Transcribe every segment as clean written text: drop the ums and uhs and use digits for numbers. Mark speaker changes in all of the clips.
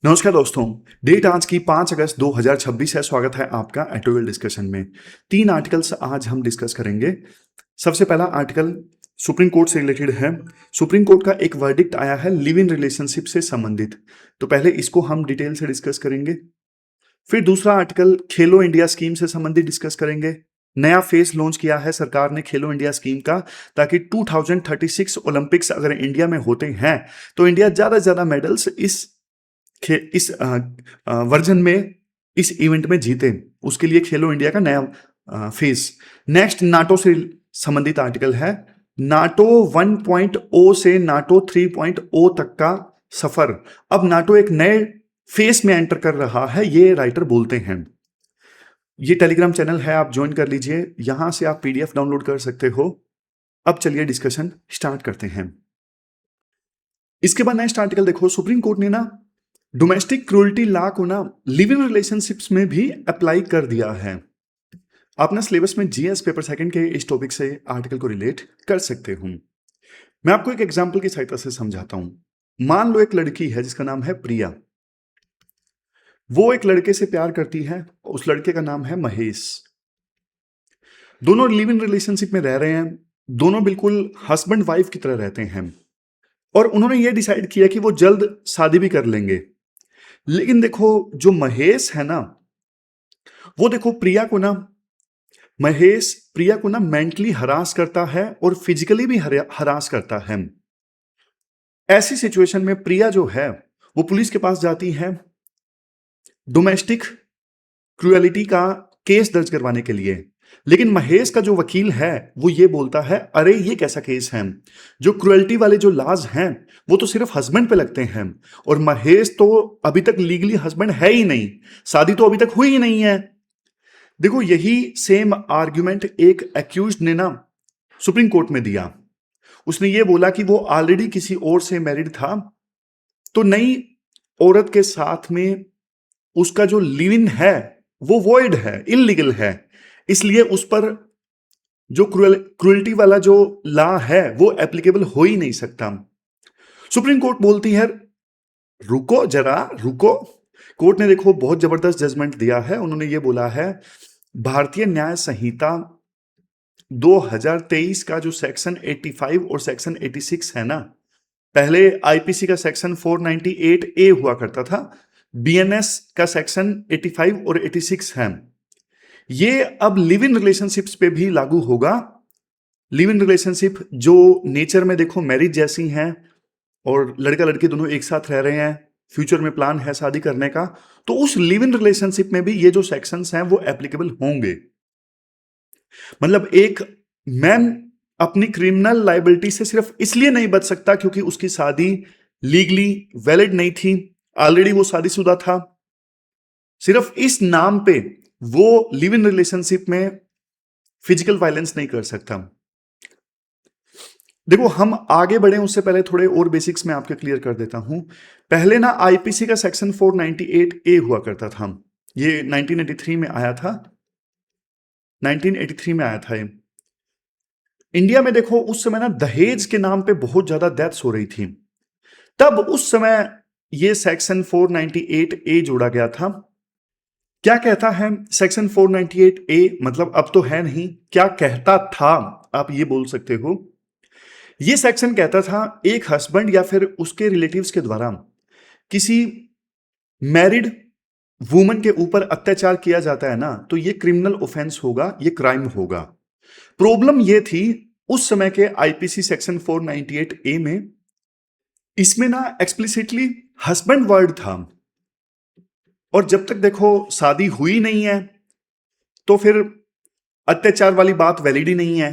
Speaker 1: नमस्कार दोस्तों। डेट आज की 5 अगस्त 2026 है। स्वागत है आपका एडिटोरियल डिस्कशन में। 3 आर्टिकल्स आज हम डिस्कस करेंगे। सबसे पहला आर्टिकल सुप्रीम कोर्ट से रिलेटेड है। सुप्रीम कोर्ट का एक वर्डिक्ट आया है लिव इन रिलेशनशिप से संबंधित, तो पहले इसको हम डिटेल से डिस्कस करेंगे। फिर दूसरा आर्टिकल खेलो इंडिया स्कीम से संबंधित डिस्कस करेंगे। नया फेज लॉन्च किया है सरकार ने खेलो इंडिया स्कीम का, ताकि 2036 ओलंपिक्स अगर इंडिया में होते हैं तो इंडिया ज्यादा से ज्यादा मेडल्स इस वर्जन में, इस इवेंट में जीते। उसके लिए खेलो इंडिया का नया फेज। नेक्स्ट नाटो से संबंधित आर्टिकल है। नाटो 1.0 से नाटो 3.0 तक का सफर, अब नाटो एक नए फेज में एंटर कर रहा है, ये राइटर बोलते हैं। ये टेलीग्राम चैनल है, आप ज्वाइन कर लीजिए, यहां से आप पीडीएफ डाउनलोड कर सकते हो। अब चलिए डिस्कशन स्टार्ट करते हैं। इसके बाद नेक्स्ट आर्टिकल देखो, सुप्रीम कोर्ट ने ना डोमेस्टिक क्रूरल्टी लॉ को ना लिव इन रिलेशनशिप्स में भी अप्लाई कर दिया है। आप ना सिलेबस में जीएस पेपर सेकंड के इस टॉपिक से आर्टिकल को रिलेट कर सकते हो। मैं आपको एक एग्जांपल की सहायता से समझाता हूं। मान लो एक लड़की है जिसका नाम है प्रिया। वो एक लड़के से प्यार करती है, उस लड़के का नाम है महेश। दोनों लिव इन रिलेशनशिप में रह रहे हैं, दोनों बिल्कुल हस्बैंड वाइफ की तरह रहते हैं, और उन्होंने ये डिसाइड किया कि वो जल्द शादी भी कर लेंगे। लेकिन देखो, जो महेश है ना, वो देखो महेश प्रिया को ना मेंटली हरास करता है और फिजिकली भी हरास करता है। ऐसी सिचुएशन में प्रिया जो है वो पुलिस के पास जाती है डोमेस्टिक क्रूएलिटी का केस दर्ज करवाने के लिए। लेकिन महेश का जो वकील है वो ये बोलता है, अरे ये कैसा केस है, जो क्रूएलिटी वाले जो लॉज हैं वो तो सिर्फ हस्बैंड पे लगते हैं, और महेश तो अभी तक लीगली हस्बैंड है ही नहीं, शादी तो अभी तक हुई ही नहीं है। देखो, यही सेम आर्ग्यूमेंट एक एक्यूज्ड ने ना सुप्रीम कोर्ट में दिया। उसने ये बोला कि वो ऑलरेडी किसी और से मैरिड था, तो नई औरत के साथ में उसका जो लिव इन है वो वॉइड है, इलीगल है, इसलिए उस पर जो क्रुएल्टी वाला जो लॉ है वो एप्लीकेबल हो ही नहीं सकता। सुप्रीम कोर्ट बोलती है, रुको जरा रुको। कोर्ट ने देखो बहुत जबरदस्त जजमेंट दिया है। उन्होंने ये बोला है, भारतीय न्याय संहिता 2023 का जो सेक्शन 85 और सेक्शन 86 है ना, पहले आईपीसी का सेक्शन 498 ए हुआ करता था, बीएनएस का सेक्शन 85 और 86 है, ये अब लिव इन रिलेशनशिप्स पे भी लागू होगा। लिव इन रिलेशनशिप जो नेचर में देखो मैरिज जैसी हैं, और लड़का लड़की दोनों एक साथ रह रहे हैं, फ्यूचर में प्लान है शादी करने का, तो उस लिव इन रिलेशनशिप में भी ये जो सेक्शंस हैं वो एप्लीकेबल होंगे। मतलब एक मैन अपनी क्रिमिनल लाइबिलिटी से सिर्फ इसलिए नहीं बच सकता क्योंकि उसकी शादी लीगली वैलिड नहीं थी, ऑलरेडी वो शादीशुदा था, सिर्फ इस नाम पे वो लिव इन रिलेशनशिप में फिजिकल वायलेंस नहीं कर सकता। देखो, हम आगे बढ़े उससे पहले थोड़े और बेसिक्स में आपके क्लियर कर देता हूं। पहले ना आईपीसी का सेक्शन 498 ए हुआ करता था, ये 1983 में आया था। 1983 में आया था ये। इंडिया में देखो उस समय ना दहेज के नाम पे बहुत ज्यादा डेथ्स हो रही थी, तब उस समय ये सेक्शन 498 ए जोड़ा गया था। क्या कहता है सेक्शन 498 ए, मतलब अब तो है नहीं, क्या कहता था आप ये बोल सकते हो। ये सेक्शन कहता था, एक हस्बैंड या फिर उसके रिलेटिव्स के द्वारा किसी मैरिड वुमन के ऊपर अत्याचार किया जाता है ना, तो ये क्रिमिनल ऑफेंस होगा, ये क्राइम होगा। प्रॉब्लम ये थी उस समय के आईपीसी सेक्शन 498 ए में, इसमें ना एक्सप्लिसिटली हस्बैंड वर्ड था, और जब तक देखो शादी हुई नहीं है तो फिर अत्याचार वाली बात वैलिड ही नहीं है,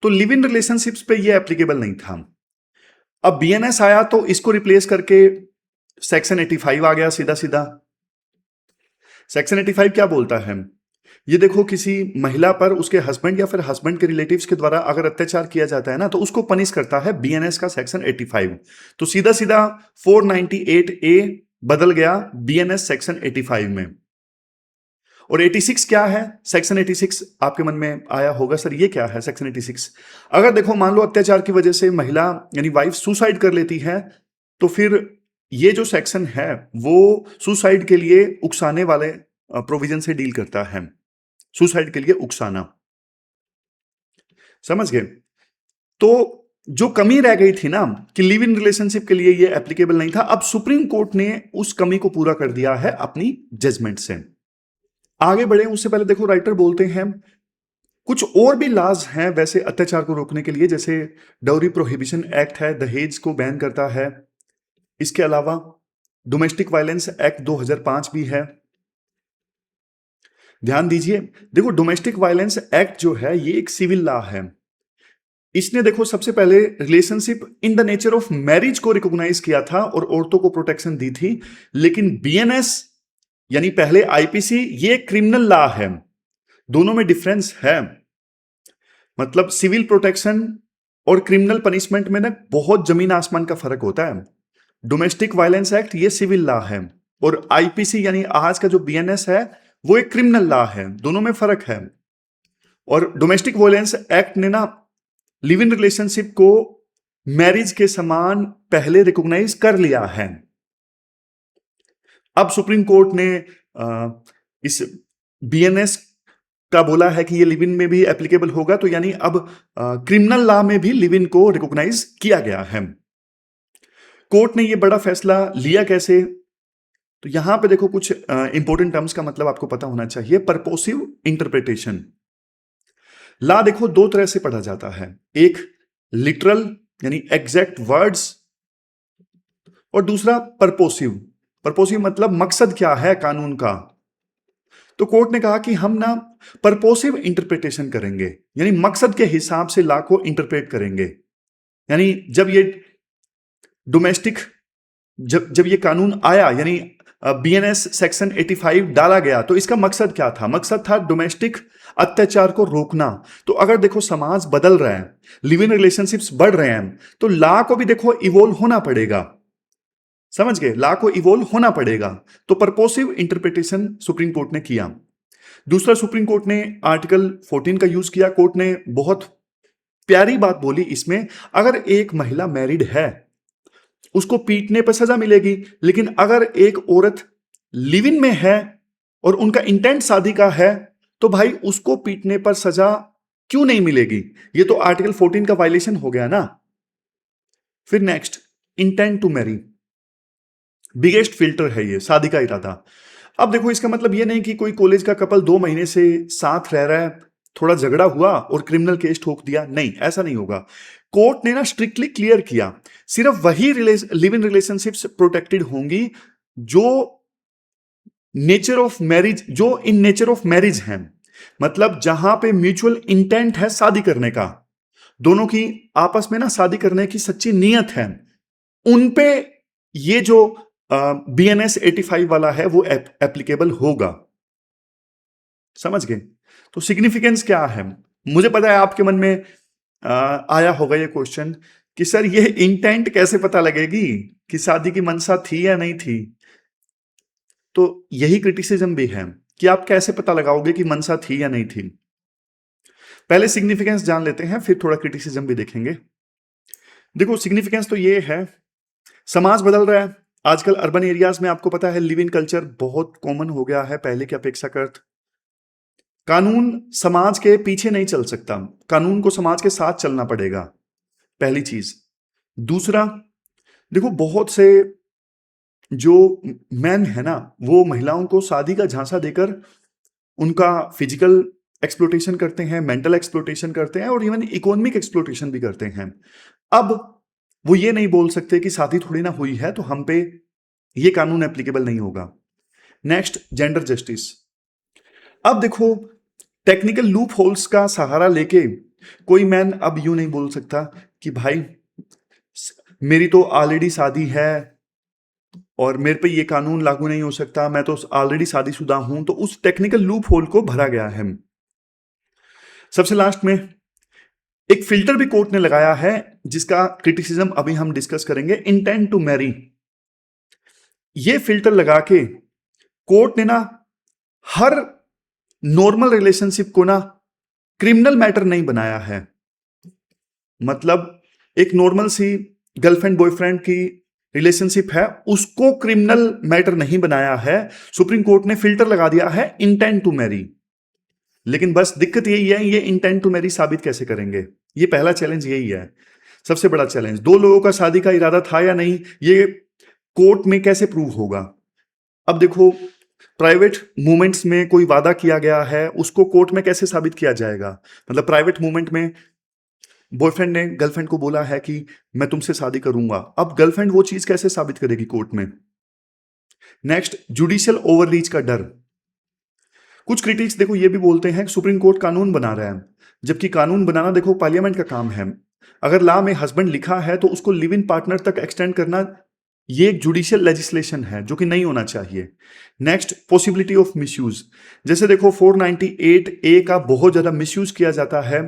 Speaker 1: तो लिव इन रिलेशनशिप्स पे ये एप्लीकेबल नहीं था। अब बीएनएस आया तो इसको रिप्लेस करके सेक्शन 85 आ गया सीधा सीधा। सेक्शन 85 क्या बोलता है, ये देखो, किसी महिला पर उसके हस्बैंड या फिर हस्बैंड के रिलेटिव्स के द्वारा अगर अत्याचार किया जाता है ना, तो उसको पनिश करता है बीएनएस का सेक्शन 85। तो सीधा सीधा 498 ए बदल गया बीएनएस सेक्शन 85 में। और 86 क्या है, सेक्शन 86 आपके मन में आया होगा, सर ये क्या है सेक्शन 86। अगर देखो मान लो अत्याचार की वजह से महिला यानी वाइफ सुसाइड कर लेती है, तो फिर ये जो सेक्शन है वो सुसाइड के लिए उकसाने वाले प्रोविजन से डील करता है। सुसाइड के लिए उकसाना, समझ गए? तो जो कमी रह गई थी ना कि लिव इन रिलेशनशिप के लिए ये एप्लीकेबल नहीं था, अब सुप्रीम कोर्ट ने उस कमी को पूरा कर दिया है अपनी जजमेंट से। आगे बढ़े उससे पहले देखो राइटर बोलते हैं कुछ और भी लॉज हैं वैसे अत्याचार को रोकने के लिए, जैसे डाउरी प्रोहिबिशन एक्ट है, दहेज को बैन करता है। इसके अलावा डोमेस्टिक वायलेंस एक्ट 2005 भी है। ध्यान दीजिए, देखो डोमेस्टिक वायलेंस एक्ट जो है ये एक सिविल लॉ है। इसने देखो सबसे पहले relationship in the nature of marriage को रिकॉग्नाइज किया था और औरतों को प्रोटेक्शन दी थी, लेकिन बीएनएस यानी पहले आईपीसी ये क्रिमिनल लॉ है। दोनों में डिफरेंस है, मतलब सिविल प्रोटेक्शन और क्रिमिनल पनिशमेंट में ना बहुत जमीन आसमान का फर्क होता है। डोमेस्टिक वायलेंस एक्ट ये सिविल लॉ है और आईपीसी यानी आज का जो बीएनएस है वो एक क्रिमिनल लॉ है, दोनों में फर्क है। और डोमेस्टिक वायलेंस एक्ट ने ना लिव इन रिलेशनशिप को मैरिज के समान पहले रिकॉग्नाइज कर लिया है। अब सुप्रीम कोर्ट ने इस बीएनएस का बोला है कि ये लिव इन में भी एप्लीकेबल होगा, तो यानी अब क्रिमिनल लॉ में भी लिव इन को रिकॉग्नाइज किया गया है। कोर्ट ने ये बड़ा फैसला लिया कैसे? तो यहां पे देखो कुछ इंपॉर्टेंट टर्म्स का मतलब आपको पता होना चाहिए। परपोसिव इंटरप्रिटेशन लॉ देखो दो तरह से पढ़ा जाता है, एक लिटरल यानी एग्जैक्ट वर्ड्स और दूसरा परपोसिव। परपोसिव मतलब मकसद क्या है कानून का। तो कोर्ट ने कहा कि हम ना परपोसिव इंटरप्रिटेशन करेंगे, यानी मकसद के हिसाब से लॉ को इंटरप्रेट करेंगे। यानी जब ये डोमेस्टिक जब ये कानून आया यानी बीएनएस सेक्शन 85 डाला गया, तो इसका मकसद क्या था? मकसद था डोमेस्टिक अत्याचार को रोकना। तो अगर देखो समाज बदल रहा है, लिव इन रिलेशनशिप्स बढ़ रहे हैं, तो लॉ को भी देखो इवोल्व होना पड़ेगा। समझ गए? लॉ को इवोल्व होना पड़ेगा। तो परपोसिव इंटरप्रिटेशन सुप्रीम कोर्ट ने किया। दूसरा, सुप्रीम कोर्ट ने आर्टिकल 14 का यूज किया। कोर्ट ने बहुत प्यारी बात बोली इसमें, अगर एक महिला मैरिड है उसको पीटने पर सजा मिलेगी, लेकिन अगर एक औरत लिव इन में है और उनका इंटेंट शादी का है, तो भाई उसको पीटने पर सजा क्यों नहीं मिलेगी? ये तो आर्टिकल 14 का वायलेशन हो गया ना। फिर next, intent to marry, biggest filter है ये, शादी का इरादा। अब देखो इसका मतलब ये नहीं कि कोई कॉलेज का कपल 2 महीने से साथ रह रहा है, थोड़ा झगड़ा हुआ और क्रिमिनल केस ठोक दिया, नहीं, ऐसा नहीं होगा। कोर्ट ने ना स्ट्रिक्टली क्लियर किया, सिर्फ वही लिव इन रिलेशनशिप्स प्रोटेक्टेड होंगी जो नेचर ऑफ मैरिज, जो इन नेचर ऑफ मैरिज हैं, मतलब जहां पे म्यूचुअल इंटेंट है शादी करने का, दोनों की आपस में ना शादी करने की सच्ची नीयत है, उन पे ये जो बीएनएस 85 वाला है वो एप्लीकेबल होगा। समझ गए? तो सिग्निफिकेंस क्या है? मुझे पता है आपके मन में आया होगा ये क्वेश्चन कि सर ये इंटेंट कैसे पता लगेगी कि शादी की मनसा थी या नहीं थी? तो यही क्रिटिसिज्म भी है कि आप कैसे पता लगाओगे कि मनसा थी या नहीं थी। पहले सिग्निफिकेंस जान लेते हैं, फिर थोड़ा क्रिटिसिज्म भी देखेंगे। देखो सिग्निफिकेंस तो ये है, समाज बदल रहा है। आजकल अर्बन एरियाज में आपको पता है लिव इन कल्चर बहुत कॉमन हो गया है पहले की अपेक्षाकृत। कानून समाज के पीछे नहीं चल सकता, कानून को समाज के साथ चलना पड़ेगा, पहली चीज। दूसरा, देखो बहुत से जो मैन है ना वो महिलाओं को शादी का झांसा देकर उनका फिजिकल एक्सप्लोटेशन करते हैं, मेंटल एक्सप्लोटेशन करते हैं और इवन इकोनॉमिक एक्सप्लोटेशन भी करते हैं। अब वो ये नहीं बोल सकते कि शादी थोड़ी ना हुई है तो हम पे ये कानून एप्लीकेबल नहीं होगा। Next, gender justice. अब देखो टेक्निकल लूप होल्स का सहारा लेके कोई मैन अब यूं नहीं बोल सकता कि भाई मेरी तो ऑलरेडी शादी है और मेरे पे ये कानून लागू नहीं हो सकता, मैं तो ऑलरेडी शादीशुदा हूं। तो उस टेक्निकल लूप होल को भरा गया है। सबसे लास्ट में एक फिल्टर भी कोर्ट ने लगाया है जिसका क्रिटिसिज्म अभी हम डिस्कस करेंगे, इंटेंट टू मैरी। ये फिल्टर लगा के कोर्ट ने ना हर नॉर्मल रिलेशनशिप को ना क्रिमिनल मैटर नहीं बनाया है। मतलब एक नॉर्मल सी गर्लफ्रेंड बॉयफ्रेंड की रिलेशनशिप है उसको क्रिमिनल मैटर नहीं बनाया है। सुप्रीम कोर्ट ने फिल्टर लगा दिया है इंटेंट टू मैरी। लेकिन बस दिक्कत यही है, ये इंटेंट टू मैरी साबित कैसे करेंगे? ये पहला चैलेंज यही है, सबसे बड़ा चैलेंज। दो लोगों का शादी का इरादा था या नहीं, ये कोर्ट में कैसे प्रूव होगा? अब देखो, प्राइवेट मूवमेंट्स में कोई वादा किया गया है, उसको कोर्ट में कैसे साबित किया जाएगा? मतलब प्राइवेट मूवमेंट में बॉयफ्रेंड ने गर्लफ्रेंड को बोला है कि मैं तुमसे शादी करूंगा, अब गर्लफ्रेंड वो चीज कैसे साबित करेगी कोर्ट में? नेक्स्ट, जुडिशियल ओवररीच का डर। कुछ क्रिटिक्स देखो ये भी बोलते हैं कि सुप्रीम कोर्ट कानून बना रहा है, जबकि कानून बनाना देखो पार्लियामेंट का काम है। अगर लॉ में हस्बैंड लिखा है तो उसको लिव इन पार्टनर तक एक्सटेंड करना ये एक जुडिशियल लेजिस्लेशन है, जो कि नहीं होना चाहिए। Next, possibility of misuse. जैसे देखो 498A का बहुत ज्यादा मिसयूज किया जाता है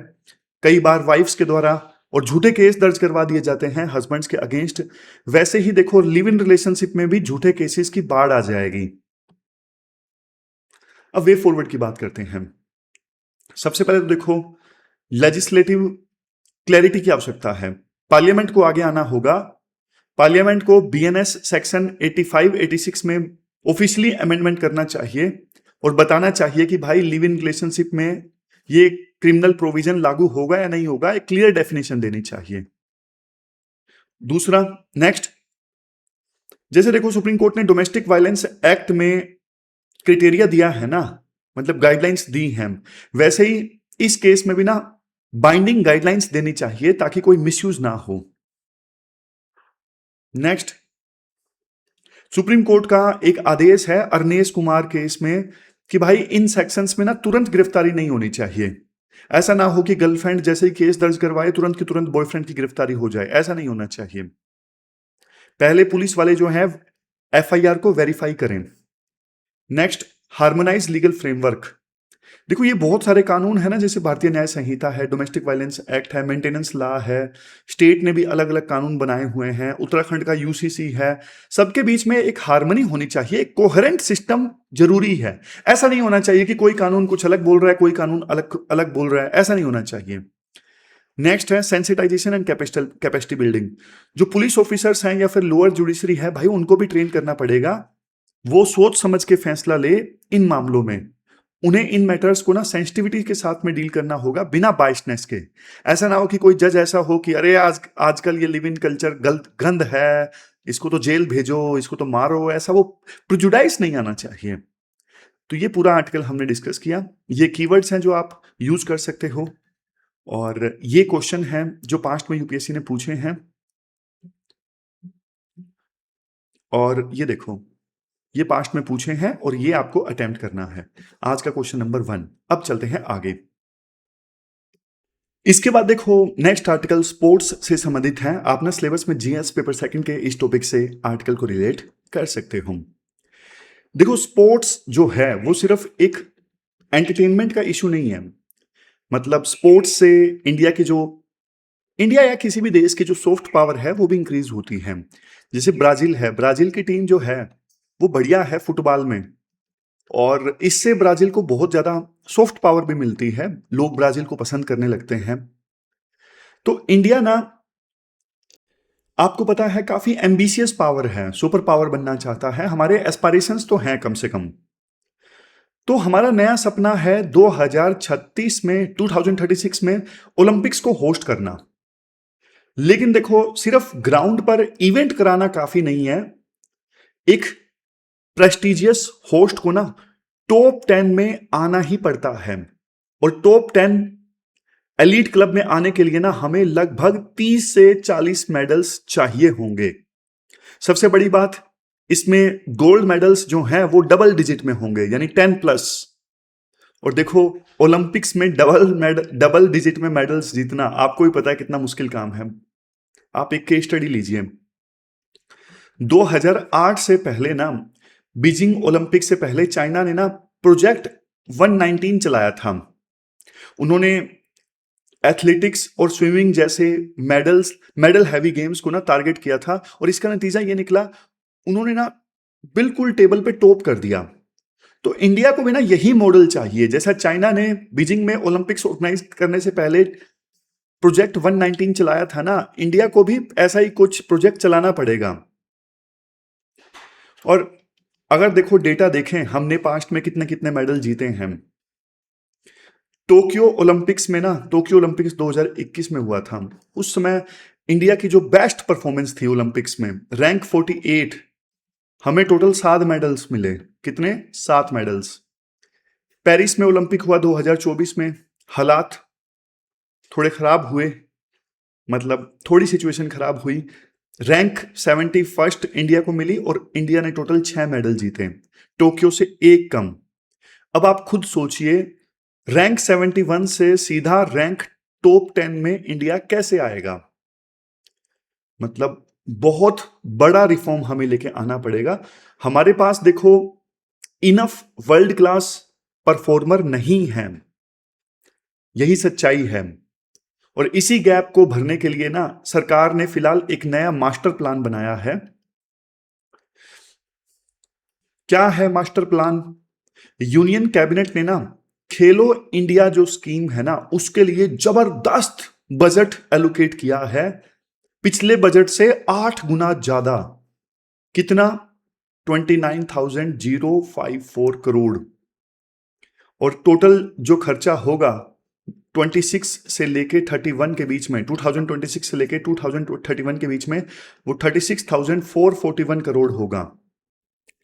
Speaker 1: कई बार वाइफ्स के द्वारा, और झूठे केस दर्ज करवा दिए जाते हैं हस्बैंड्स के अगेंस्ट। वैसे ही देखो लिव इन रिलेशनशिप में भी झूठे केसेस की बाढ़ आ जाएगी। अब वे फॉरवर्ड की बात करते हैं। सबसे पहले तो देखो लेजिस्लेटिव क्लैरिटी की आवश्यकता है। पार्लियामेंट को आगे आना होगा। पार्लियामेंट को बीएनएस सेक्शन 85-86 में ऑफिशियली अमेंडमेंट करना चाहिए और बताना चाहिए कि भाई लिव इन रिलेशनशिप में ये क्रिमिनल प्रोविजन लागू होगा या नहीं होगा, एक क्लियर डेफिनेशन देनी चाहिए। दूसरा, नेक्स्ट, जैसे देखो सुप्रीम कोर्ट ने डोमेस्टिक वायलेंस एक्ट में क्राइटेरिया दिया है ना, मतलब गाइडलाइंस दी हैं, वैसे ही इस केस में भी ना बाइंडिंग गाइडलाइंस देनी चाहिए ताकि कोई मिसयूज ना हो। नेक्स्ट, सुप्रीम कोर्ट का एक आदेश है अरनेश कुमार केस में कि भाई इन सेक्शंस में ना तुरंत गिरफ्तारी नहीं होनी चाहिए। ऐसा ना हो कि गर्लफ्रेंड जैसे ही केस दर्ज करवाए तुरंत की तुरंत बॉयफ्रेंड की गिरफ्तारी हो जाए, ऐसा नहीं होना चाहिए। पहले पुलिस वाले जो हैं एफआईआर को वेरीफाई करें। Next, harmonise legal framework. देखो ये बहुत सारे कानून है ना, जैसे भारतीय न्याय संहिता है, डोमेस्टिक वायलेंस एक्ट है, मेंटेनेंस लॉ है, स्टेट ने भी अलग अलग कानून बनाए हुए हैं, उत्तराखंड का यूसीसी है। सबके बीच में एक हार्मनी होनी चाहिए, एक कोहेरेंट सिस्टम जरूरी है। ऐसा नहीं होना चाहिए कि कोई कानून कुछ अलग बोल रहा है, कोई कानून अलग अलग बोल रहा है, ऐसा नहीं होना चाहिए। नेक्स्ट है सेंसिटाइजेशन एंड कैपेसिटी बिल्डिंग। जो पुलिस ऑफिसर्स हैं या फिर लोअर जुडिशरी है भाई, उनको भी ट्रेन करना पड़ेगा, वो सोच समझ के फैसला ले इन मामलों में। उन्हें इन मैटर्स को ना सेंसिटिविटी के साथ में डील करना होगा, बिना बाइसनेस के। ऐसा ना हो कि कोई जज ऐसा हो कि अरे आजकल ये लिव इन कल्चर गंद है, इसको तो जेल भेजो, इसको तो मारो, ऐसा वो प्रिजुडाइज नहीं आना चाहिए। तो ये पूरा आर्टिकल हमने डिस्कस किया। ये कीवर्ड्स हैं जो आप यूज कर सकते हो, और ये क्वेश्चन हैं जो पास्ट में यूपीएससी ने पूछे हैं। और ये देखो, ये पास्ट में पूछे हैं और ये आपको अटेम्प्ट करना है। आज का क्वेश्चन नंबर 1। अब चलते हैं आगे। इसके बाद देखो नेक्स्ट आर्टिकल स्पोर्ट्स से संबंधित है। आप ना सिलेबस में जीएस पेपर सेकंड के इस टॉपिक से आर्टिकल को रिलेट कर सकते हो। देखो स्पोर्ट्स जो है वो सिर्फ एक एंटरटेनमेंट का इशू नहीं है। मतलब स्पोर्ट्स से इंडिया या किसी भी देश की जो सॉफ्ट पावर है वो भी इंक्रीज होती है। जैसे ब्राजील है, ब्राजील की टीम जो है वो बढ़िया है फुटबॉल में, और इससे ब्राजील को बहुत ज्यादा सॉफ्ट पावर भी मिलती है, लोग ब्राजील को पसंद करने लगते हैं। तो इंडिया ना, आपको पता है काफी एम्बिशियस पावर है, सुपर पावर बनना चाहता है, हमारे एस्पायरेशंस तो हैं कम से कम। तो हमारा नया सपना है 2036 में ओलंपिक्स को होस्ट करना। लेकिन देखो सिर्फ ग्राउंड पर इवेंट कराना काफी नहीं है, एक प्रेस्टिजियस होस्ट को ना टॉप 10 में आना ही पड़ता है। और टॉप 10 एलीट क्लब में आने के लिए ना हमें लगभग 30 से 40 मेडल्स चाहिए होंगे। सबसे बड़ी बात, इसमें गोल्ड मेडल्स जो हैं वो डबल डिजिट में होंगे, यानी 10+। और देखो ओलंपिक्स में डबल डिजिट में मेडल्स जीतना आपको ही पता है कितना मुश्किल काम है। आप एक केस स्टडी लीजिए। 2008 से पहले ना, बीजिंग ओलंपिक से पहले चाइना ने ना प्रोजेक्ट 119 चलाया था। उन्होंने एथलेटिक्स और स्विमिंग जैसे मेडल हैवी गेम्स को ना टारगेट किया था, और इसका नतीजा ये निकला, उन्होंने ना बिल्कुल टेबल पे टॉप कर दिया। तो इंडिया को भी ना यही मॉडल चाहिए, जैसा चाइना ने बीजिंग में ओलंपिक्स ऑर्गेनाइज करने से पहले प्रोजेक्ट 119 चलाया था ना, इंडिया को भी ऐसा ही कुछ प्रोजेक्ट चलाना पड़ेगा। और अगर देखो डेटा देखें, हमने पास्ट में कितने कितने मेडल जीते हैं। टोक्यो ओलंपिक्स में ना, टोक्यो ओलंपिक्स 2021 में हुआ था, उस समय इंडिया की जो बेस्ट परफॉर्मेंस थी ओलंपिक्स में, रैंक 48, हमें टोटल 7 मेडल्स मिले। कितने? 7 मेडल्स। पेरिस में ओलंपिक हुआ 2024 में, हालात थोड़े खराब हुए, मतलब थोड़ी सिचुएशन खराब हुई, रैंक 71 इंडिया को मिली और इंडिया ने टोटल 6 मेडल जीते, टोक्यो से एक कम। अब आप खुद सोचिए, रैंक 71 से सीधा रैंक टॉप 10 में इंडिया कैसे आएगा? मतलब बहुत बड़ा रिफॉर्म हमें लेके आना पड़ेगा। हमारे पास देखो इनफ वर्ल्ड क्लास परफॉर्मर नहीं है, यही सच्चाई है। और इसी गैप को भरने के लिए ना सरकार ने फिलहाल एक नया मास्टर प्लान बनाया है। क्या है मास्टर प्लान? यूनियन कैबिनेट ने ना खेलो इंडिया जो स्कीम है ना, उसके लिए जबरदस्त बजट एलोकेट किया है, पिछले बजट से 8 गुना ज्यादा। कितना? 29,054 करोड़। और टोटल जो खर्चा होगा 26 से लेके 31 के बीच में, 2026 से लेके 2031 के बीच में, वो 36,441 करोड़ होगा।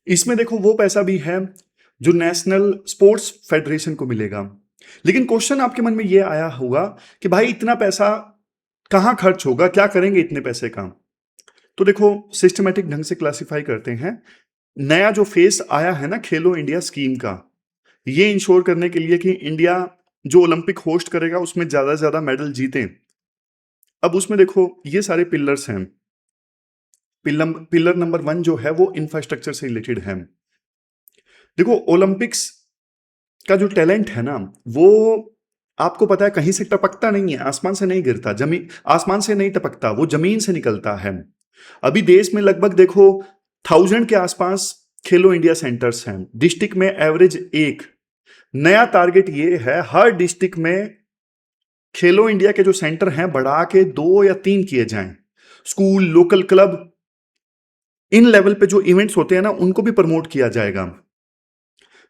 Speaker 1: इसमें देखो वो पैसा भी है जो नेशनल स्पोर्ट्स फेडरेशन को मिलेगा। लेकिन क्वेश्चन आपके मन में ये आया होगा कि भाई इतना पैसा कहां खर्च होगा, क्या करेंगे इतने पैसे का? तो देखो सिस्टमेटिक ढंग से क्लासिफाई करते हैं। नया जो फेस आया है ना खेलो इंडिया स्कीम का, ये इंश्योर करने के लिए कि इंडिया जो ओलंपिक होस्ट करेगा उसमें ज्यादा से ज्यादा मेडल जीते। अब उसमें देखो ये सारे पिलर्स हैं। पिलर नंबर 1 जो है वो इंफ्रास्ट्रक्चर से रिलेटेड है। देखो ओलंपिक्स का जो टैलेंट है ना, वो आपको पता है कहीं से टपकता नहीं है, आसमान से नहीं गिरता, जमीन आसमान से नहीं टपकता, वो जमीन से निकलता है। अभी देश में लगभग देखो 1000 के आसपास खेलो इंडिया सेंटर्स हैं, डिस्ट्रिक्ट में एवरेज 1। नया टारगेट ये है हर डिस्ट्रिक्ट में खेलो इंडिया के जो सेंटर हैं बढ़ा के 2 या 3 किए जाएं। School, local club, in level पे जो इवेंट्स होते हैं ना उनको भी प्रमोट किया जाएगा।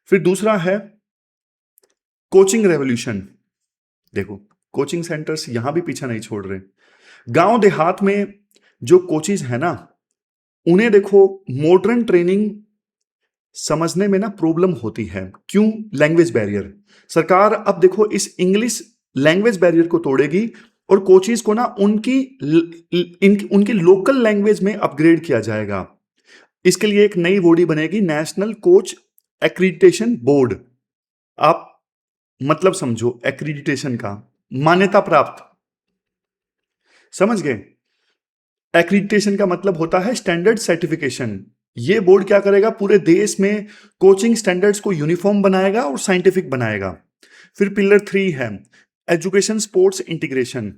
Speaker 1: फिर दूसरा है कोचिंग रेवोल्यूशन। देखो कोचिंग सेंटर्स यहां भी पीछा नहीं छोड़ रहे। गांव देहात में जो कोचिज है ना, उन्हें देखो मॉडर्न ट्रेनिंग समझने में ना प्रॉब्लम होती है। क्यों? Language barrier. सरकार अब देखो इस इंग्लिश लैंग्वेज बैरियर को तोड़ेगी और कोचिज को ना उनकी लोकल लैंग्वेज में अपग्रेड किया जाएगा। इसके लिए एक नई बॉडी बनेगी, नेशनल कोच एक्रीडिटेशन बोर्ड। आप मतलब समझो एक्रीडिटेशन का मान्यता प्राप्त, समझ गए? एक्रीडिटेशन का मतलब होता है स्टैंडर्ड सर्टिफिकेशन। ये बोर्ड क्या करेगा? पूरे देश में कोचिंग स्टैंडर्ड्स को यूनिफॉर्म बनाएगा और साइंटिफिक बनाएगा। फिर पिलर 3 है एजुकेशन स्पोर्ट्स इंटीग्रेशन।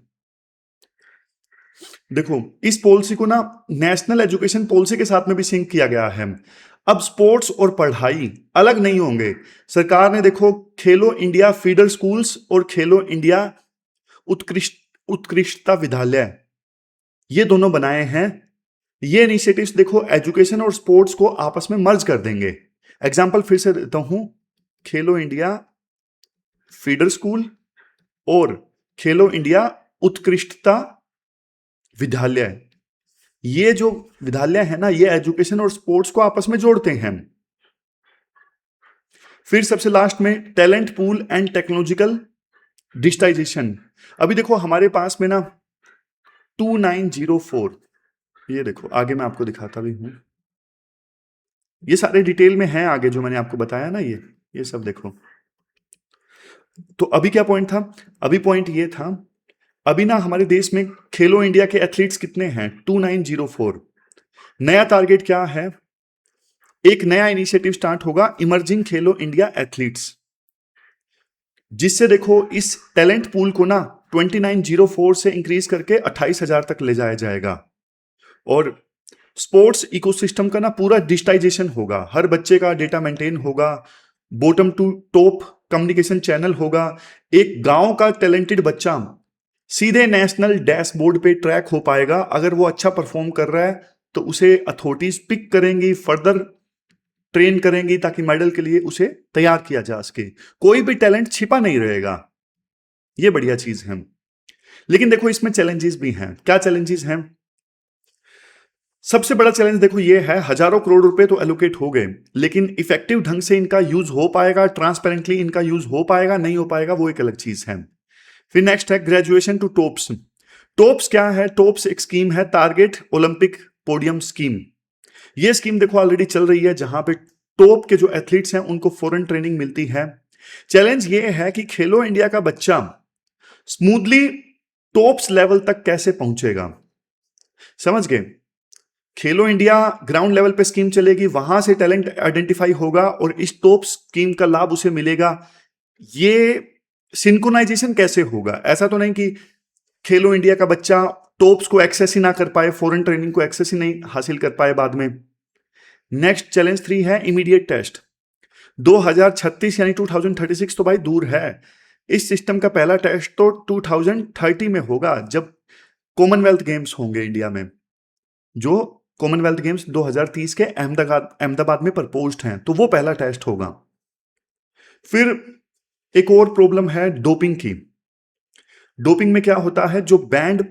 Speaker 1: देखो इस पॉलिसी को ना नेशनल एजुकेशन पॉलिसी के साथ में भी सिंक किया गया है। अब स्पोर्ट्स और पढ़ाई अलग नहीं होंगे। सरकार ने देखो खेलो इंडिया फीडर स्कूल्स और खेलो इंडिया उत्कृष्टता विद्यालय, ये दोनों बनाए हैं। ये इनिशिएटिव्स देखो एजुकेशन और स्पोर्ट्स को आपस में मर्ज कर देंगे। एग्जांपल फिर से देता हूं, खेलो इंडिया फीडर स्कूल और खेलो इंडिया उत्कृष्टता विद्यालय। ये जो विद्यालय है ना, ये एजुकेशन और स्पोर्ट्स को आपस में जोड़ते हैं। फिर सबसे लास्ट में talent pool and technological digitisation. अभी देखो हमारे पास में ना 2904, ये देखो आगे मैं आपको दिखाता भी हूं, ये सारे डिटेल में है आगे जो मैंने आपको बताया ना, ये सब देखो। तो अभी क्या पॉइंट था? अभी पॉइंट ये था, अभी ना हमारे देश में खेलो इंडिया के एथलीट्स कितने हैं? 2904। नया टारगेट क्या है? एक नया इनिशिएटिव स्टार्ट होगा, इमर्जिंग खेलो इंडिया एथलीट्स, जिससे देखो इस टैलेंट पूल को ना 2904 से इंक्रीज करके 28,000 तक ले जाया जाएगा। और स्पोर्ट्स इकोसिस्टम का ना पूरा डिजिटाइजेशन होगा, हर बच्चे का डेटा मेंटेन होगा, bottom to top communication channel होगा। एक गांव का टैलेंटेड बच्चा सीधे नेशनल डैशबोर्ड पे ट्रैक हो पाएगा। अगर वो अच्छा परफॉर्म कर रहा है तो उसे अथॉरिटीज पिक करेंगी, फर्दर ट्रेन करेंगी ताकि मेडल के लिए उसे तैयार किया जा सके। कोई भी टैलेंट छिपा नहीं रहेगा, ये बढ़िया चीज है। लेकिन देखो इसमें चैलेंजेस भी हैं। क्या चैलेंजेस हैं? सबसे बड़ा चैलेंज देखो ये है, हजारों करोड़ रुपए तो एलोकेट हो गए, लेकिन इफेक्टिव ढंग से इनका यूज हो पाएगा, ट्रांसपेरेंटली इनका यूज हो पाएगा, नहीं हो पाएगा, वो एक अलग चीज है। फिर नेक्स्ट है ग्रेजुएशन टू टॉप्स। टॉप्स क्या है? टॉप्स एक स्कीम है, टारगेट ओलंपिक पोडियम स्कीम। ये स्कीम देखो ऑलरेडी चल रही है, जहां पे टॉप के जो एथलीट्स हैं उनको फॉरेन ट्रेनिंग मिलती है। चैलेंज ये है कि खेलो इंडिया का बच्चा स्मूथली टॉप्स लेवल तक कैसे पहुंचेगा। समझ गए? खेलो इंडिया ग्राउंड लेवल पे स्कीम चलेगी, वहां से टैलेंट आइडेंटिफाई होगा और इस टॉप स्कीम का लाभ उसे मिलेगा। ये सिंक्रोनाइजेशन कैसे होगा? ऐसा तो नहीं कि खेलो इंडिया का बच्चा टॉप्स को एक्सेस ही ना कर पाए, फॉरेन ट्रेनिंग को एक्सेस ही नहीं हासिल कर पाए बाद में। नेक्स्ट चैलेंज 3 है इमीडिएट टेस्ट। 2036 यानी 2036 तो भाई दूर है। इस सिस्टम का पहला टेस्ट तो 2030 में होगा, जब कॉमनवेल्थ गेम्स होंगे इंडिया में, जो कॉमनवेल्थ गेम्स 2030 के अहमदाबाद में प्रपोज्ड हैं, तो वो पहला टेस्ट होगा। फिर एक और प्रॉब्लम है डोपिंग की। डोपिंग में क्या होता है, जो बैंड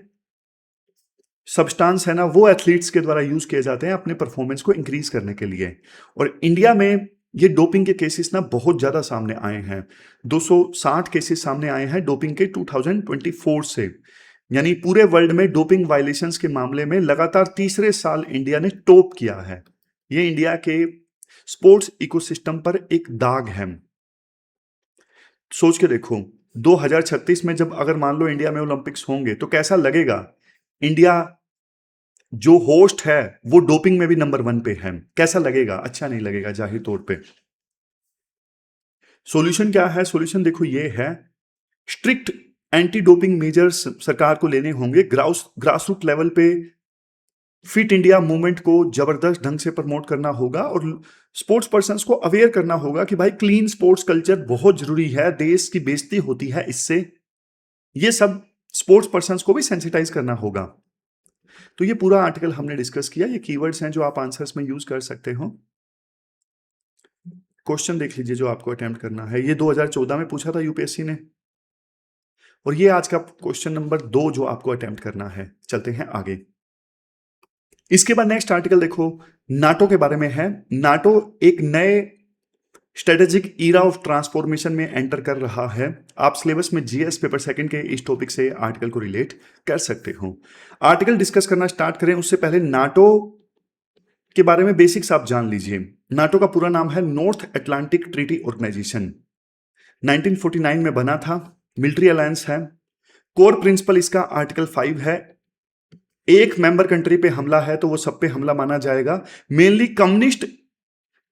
Speaker 1: सब्सटेंस है ना, वो एथलीट्स के द्वारा यूज किए जाते हैं अपने परफॉर्मेंस को इंक्रीज करने के लिए। और इंडिया में ये डोपिंग के केसेस ना बहुत ज्यादा सामने आए हैं। 260 केसेस सामने आए हैं डोपिंग के 2024 से, यानी पूरे वर्ल्ड में डोपिंग वायलेशंस के मामले में लगातार तीसरे साल इंडिया ने टॉप किया है। ये इंडिया के स्पोर्ट्स इकोसिस्टम पर एक दाग है। सोच के देखो, 2036 में जब अगर मान लो इंडिया में ओलंपिक्स होंगे तो कैसा लगेगा? इंडिया जो होस्ट है वो डोपिंग में भी नंबर 1 पे है। कैसा लगेगा? अच्छा नहीं लगेगा जाहिर तौर पे। सॉल्यूशन क्या है? सॉल्यूशन देखो ये है, स्ट्रिक्ट एंटी डोपिंग मेजर्स सरकार को लेने होंगे। ग्रास रूट लेवल पे फिट इंडिया मूवमेंट को जबरदस्त ढंग से प्रमोट करना होगा और स्पोर्ट्स पर्सन्स को अवेयर करना होगा कि भाई क्लीन स्पोर्ट्स कल्चर बहुत जरूरी है, देश की बेइज्जती होती है इससे। ये सब स्पोर्ट्स पर्सन्स को भी सेंसिटाइज करना होगा। तो ये पूरा आर्टिकल हमने डिस्कस किया। ये कीवर्ड्स हैं जो आप आंसर्स में यूज कर सकते हो। क्वेश्चन देख लीजिए जो आपको अटेम्प्ट करना है। ये 2014 में पूछा था यूपीएससी ने, और ये आज का क्वेश्चन नंबर 2 जो आपको अटेम्प्ट करना है। चलते हैं आगे। इसके बाद नेक्स्ट आर्टिकल देखो, नाटो के बारे में है। नाटो एक नए स्ट्रेटेजिक ईरा ऑफ ट्रांसफॉर्मेशन में एंटर कर रहा है। आप सिलेबस में जीएस पेपर सेकंड के इस टॉपिक से आर्टिकल को रिलेट कर सकते हो। आर्टिकल डिस्कस करना स्टार्ट करें उससे पहले नाटो के बारे में बेसिक्स आप जान लीजिए। नाटो का पूरा नाम है नॉर्थ अटलांटिक ट्रीटी ऑर्गेनाइजेशन। 1949 में बना था, मिलिट्री अलायंस है। कोर प्रिंसिपल इसका आर्टिकल 5 है। एक मेंबर कंट्री पे हमला है तो वो सब पे हमला माना जाएगा। मेनली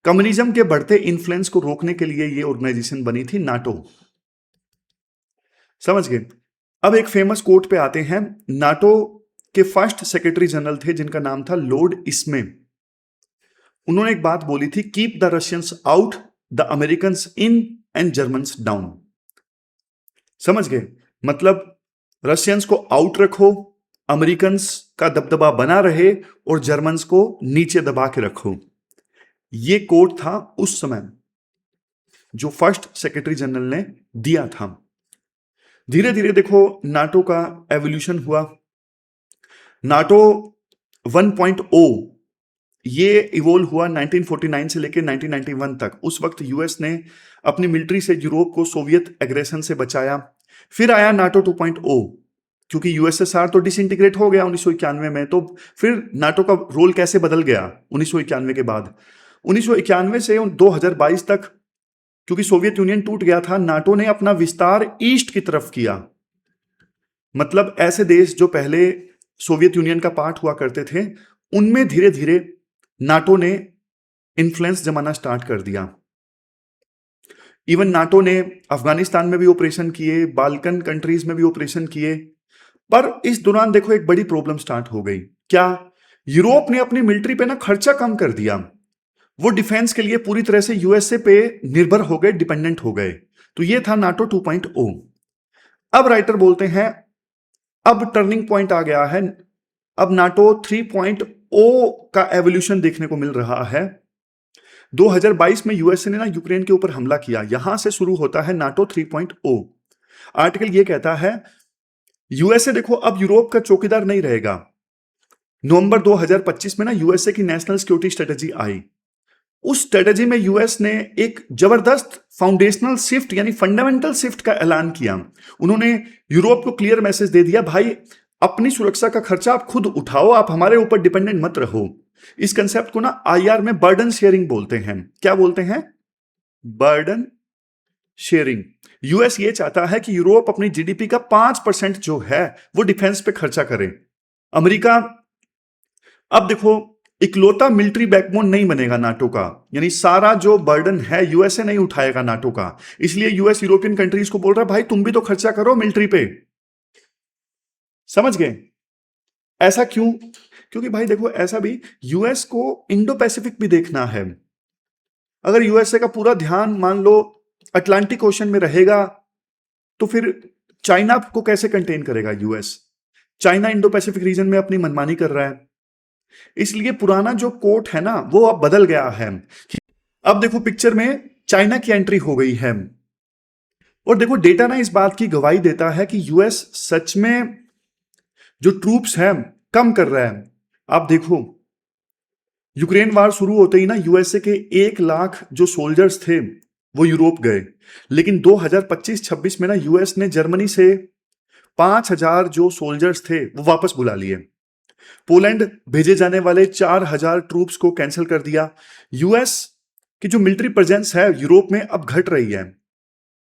Speaker 1: कम्युनिज्म के बढ़ते इन्फ्लुएंस को रोकने के लिए ये ऑर्गेनाइजेशन बनी थी, नाटो। समझ गए? अब एक फेमस कोट पे आते हैं। नाटो के फर्स्ट सेक्रेटरी जनरल थे जिनका नाम था लॉर्ड इस्मे। उन्होंने एक बात बोली थी, keep the Russians out, the Americans in and Germans down. समझ गए? मतलब रशियंस को आउट रखो, अमेरिकन्स का दबदबा बना रहे और जर्मन्स को नीचे दबा के रखो। ये कोड था उस समय जो फर्स्ट सेक्रेटरी जनरल ने दिया था। धीरे धीरे देखो नाटो का एवोल्यूशन हुआ। नाटो 1.0 ये इवोल्व हुआ 1949 से लेकर 1991 तक। उस वक्त यूएस ने अपनी मिलिट्री से यूरोप को सोवियत एग्रेशन से बचाया। फिर आया नाटो 2.0, क्योंकि यूएसएसआर तो डिसइंटीग्रेट हो गया 1991 में। तो फिर नाटो का रोल कैसे बदल गया 1991 के बाद? 1991 से 2022 तक, क्योंकि सोवियत यूनियन टूट गया था, नाटो ने अपना विस्तार ईस्ट की तरफ किया। मतलब ऐसे देश जो पहले सोवियत यूनियन का पार्ट हुआ करते थे, उनमें धीरे धीरे नाटो ने इन्फ्लुएंस जमाना स्टार्ट कर दिया। इवन नाटो ने अफगानिस्तान में भी ऑपरेशन किए, बाल्कन कंट्रीज में भी ऑपरेशन किए। पर इस दौरान देखो एक बड़ी प्रॉब्लम स्टार्ट हो गई। क्या? यूरोप ने अपनी मिलिट्री पे ना खर्चा कम कर दिया। वो डिफेंस के लिए पूरी तरह से यूएसए पे निर्भर हो गए, डिपेंडेंट हो गए। तो ये था नाटो 2.0। अब राइटर बोलते हैं अब टर्निंग पॉइंट आ गया है। अब नाटो 3.0 का एवोल्यूशन देखने को मिल रहा है। 2022 में यूएसए ने ना यूक्रेन के ऊपर हमला किया, यहां से शुरू होता है नाटो 3.0। आर्टिकल ये कहता है यूएसए देखो अब यूरोप का चौकीदार नहीं रहेगा। नवंबर 2025 में ना यूएसए की नेशनल सिक्योरिटी स्ट्रेटेजी आई। उस स्ट्रेटेजी में यूएस ने एक जबरदस्त फाउंडेशनल शिफ्ट यानी फंडामेंटल शिफ्ट का ऐलान किया। उन्होंने यूरोप को क्लियर मैसेज दे दिया, भाई अपनी सुरक्षा का खर्चा आप खुद उठाओ, आप हमारे ऊपर डिपेंडेंट मत रहो। इस कंसेप्ट को ना आईआर में बर्डन शेयरिंग बोलते हैं। क्या बोलते हैं? Burden sharing. यूएस ये चाहता है कि यूरोप अपनी जीडीपी का 5% जो है वो डिफेंस पे खर्चा करे। अमेरिका अब देखो इकलौता मिलिट्री बैकबोन नहीं बनेगा नाटो का, यानी सारा जो बर्डन है यूएसए नहीं उठाएगा नाटो का। इसलिए यूएस यूरोपियन कंट्रीज को बोल रहा है भाई तुम भी तो खर्चा करो मिलिट्री पे। समझ गए? ऐसा क्यों? क्योंकि भाई देखो ऐसा भी यूएस को इंडो पैसिफिक भी देखना है। अगर यूएसए का पूरा ध्यान मान लो अटलांटिक ओशन में रहेगा तो फिर चाइना को कैसे कंटेन करेगा US? China Indo Pacific region में अपनी मनमानी कर रहा है। इसलिए पुराना जो कोट है ना वो अब बदल गया है। अब देखो पिक्चर में चाइना की एंट्री हो गई है। और देखो डेटा ना इस बात की गवाही देता है कि यूएस सच में जो ट्रूप्स हैं कम कर रहा है। आप देखो यूक्रेन वार शुरू होते ही ना यूएसए के 1 लाख जो सोल्जर्स थे वो यूरोप गए, लेकिन 2025-26 में ना यूएस ने जर्मनी से 5,000 जो सोल्जर्स थे वो वापस बुला लिए। पोलैंड भेजे जाने वाले 4,000 ट्रूप्स को कैंसिल कर दिया। यूएस की जो मिलिट्री प्रेजेंस है यूरोप में अब घट रही है।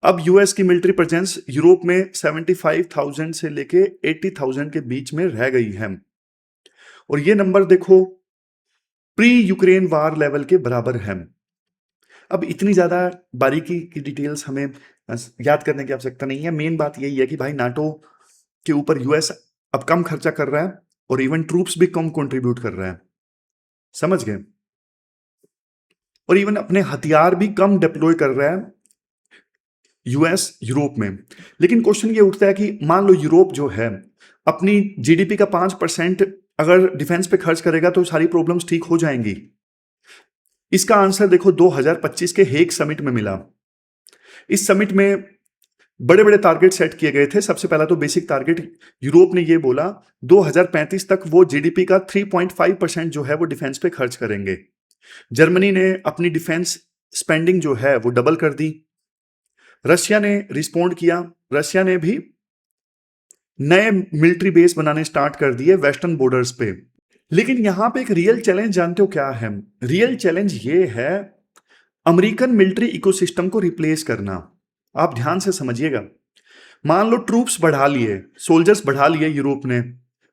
Speaker 1: अब यूएस की मिलिट्री प्रेजेंस यूरोप में 75,000 से लेके 80,000 के बीच में रह गई है। और ये नंबर देखो प्री यूक्रेन वार लेवल के बराबर है। अब इतनी ज्यादा बारीकी की डिटेल्स हमें याद करने की आवश्यकता नहीं है। मेन बात यही है कि भाई नाटो के ऊपर यूएस अब कम खर्चा कर रहा है और इवन ट्रूप्स भी कम कंट्रीब्यूट कर रहा है। समझ गए? और इवन अपने हथियार भी कम डिप्लॉय कर रहा है यूएस यूरोप में। लेकिन क्वेश्चन ये उठता है कि मान लो यूरोप जो है अपनी जीडीपी का 5% अगर डिफेंस पे खर्च करेगा तो सारी प्रॉब्लम्स ठीक हो जाएंगी। इसका आंसर देखो 2025 के हेग समिट में मिला। इस समिट में बड़े बड़े टारगेट सेट किए गए थे। सबसे पहला तो बेसिक टारगेट यूरोप ने ये बोला 2035 तक वो जीडीपी का 3.5% जो है वो डिफेंस पे खर्च करेंगे। जर्मनी ने अपनी डिफेंस स्पेंडिंग जो है वो डबल कर दी। रशिया ने रिस्पोंड किया। रशिया ने भी नए मिलिट्री बेस बनाने स्टार्ट कर दिए वेस्टर्न बॉर्डर्स पे। लेकिन यहां पे एक रियल चैलेंज जानते हो क्या है? रियल चैलेंज ये है अमेरिकन मिलिट्री इकोसिस्टम को रिप्लेस करना। आप ध्यान से समझिएगा। मान लो ट्रूप्स बढ़ा लिए, सोल्जर्स बढ़ा लिए यूरोप ने,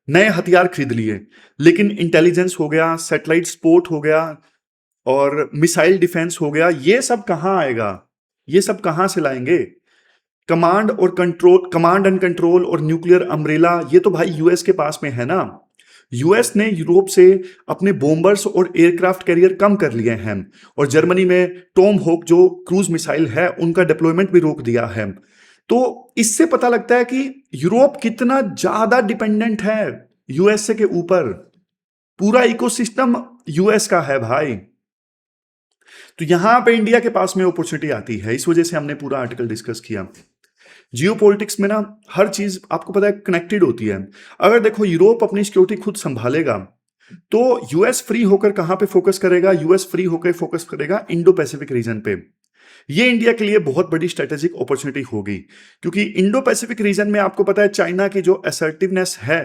Speaker 1: नए हथियार खरीद लिए, लेकिन इंटेलिजेंस हो गया, सैटेलाइट सपोर्ट हो गया और मिसाइल डिफेंस हो गया, ये सब कहां आएगा? ये सब कहां से लाएंगे? कमांड एंड कंट्रोल और न्यूक्लियर अम्ब्रेला ये तो भाई यूएस के पास में है ना। यूएस ने यूरोप से अपने बॉम्बर्स और एयरक्राफ्ट कैरियर कम कर लिए हैं और जर्मनी में टॉम होक जो क्रूज मिसाइल है उनका डिप्लॉयमेंट भी रोक दिया है। तो इससे पता लगता है कि यूरोप कितना ज्यादा डिपेंडेंट है यूएसए के ऊपर। पूरा इकोसिस्टम यूएस का है भाई। तो यहां पे इंडिया के पास में अपॉर्चुनिटी आती है। इस वजह से हमने पूरा आर्टिकल डिस्कस किया। जियोपॉलिटिक्स में ना हर चीज आपको पता है कनेक्टेड होती है। अगर देखो यूरोप अपनी सिक्योरिटी खुद संभालेगा तो यूएस फ्री होकर कहां पे फोकस करेगा? यूएस फ्री होकर फोकस करेगा इंडो पैसिफिक रीजन पे। ये इंडिया के लिए बहुत बड़ी स्ट्रेटेजिक अपॉर्चुनिटी होगी क्योंकि इंडो पैसिफिक रीजन में आपको पता है चाइना की जो असर्टिवनेस है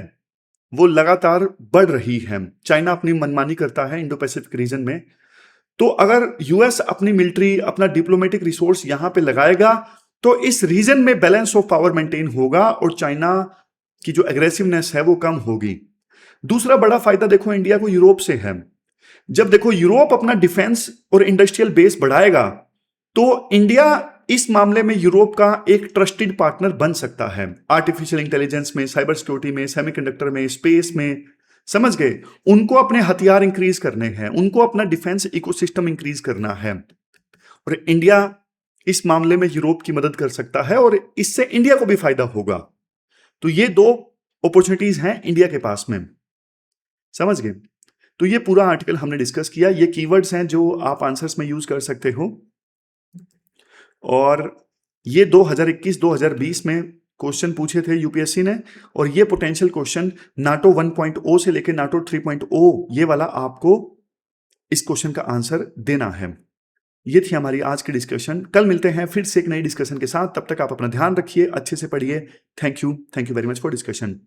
Speaker 1: वो लगातार बढ़ रही है। चाइना अपनी मनमानी करता है इंडो पैसिफिक रीजन में। तो अगर यूएस अपनी मिलिट्री अपना डिप्लोमेटिक रिसोर्स यहां पे लगाएगा तो इस रीजन में बैलेंस ऑफ पावर मेंटेन होगा और चाइना की जो एग्रेसिवनेस है वो कम होगी। दूसरा बड़ा फायदा देखो इंडिया को यूरोप से है। जब देखो यूरोप अपना डिफेंस और इंडस्ट्रियल बेस बढ़ाएगा तो इंडिया इस मामले में यूरोप का एक ट्रस्टेड पार्टनर बन सकता है। आर्टिफिशियल इंटेलिजेंस में, साइबर सिक्योरिटी में, सेमीकंडक्टर में, स्पेस में। समझ गए? उनको अपने हथियार इंक्रीज करने हैं, उनको अपना डिफेंस इकोसिस्टम इंक्रीज करना है और इंडिया इस मामले में यूरोप की मदद कर सकता है और इससे इंडिया को भी फायदा होगा। तो ये दो अपॉर्चुनिटीज हैं इंडिया के पास में। समझ गए? तो ये पूरा आर्टिकल हमने डिस्कस किया। ये कीवर्ड्स हैं जो आप आंसर्स में यूज कर सकते हो, और ये 2021-2020 में क्वेश्चन पूछे थे यूपीएससी ने, और ये पोटेंशियल क्वेश्चन नाटो 1.0 से लेकर नाटो 3.0 ये वाला आपको इस क्वेश्चन का आंसर देना है। ये थी हमारी आज की डिस्कशन। कल मिलते हैं फिर से एक नई डिस्कशन के साथ। तब तक आप अपना ध्यान रखिए, अच्छे से पढ़िए। Thank you very much for discussion.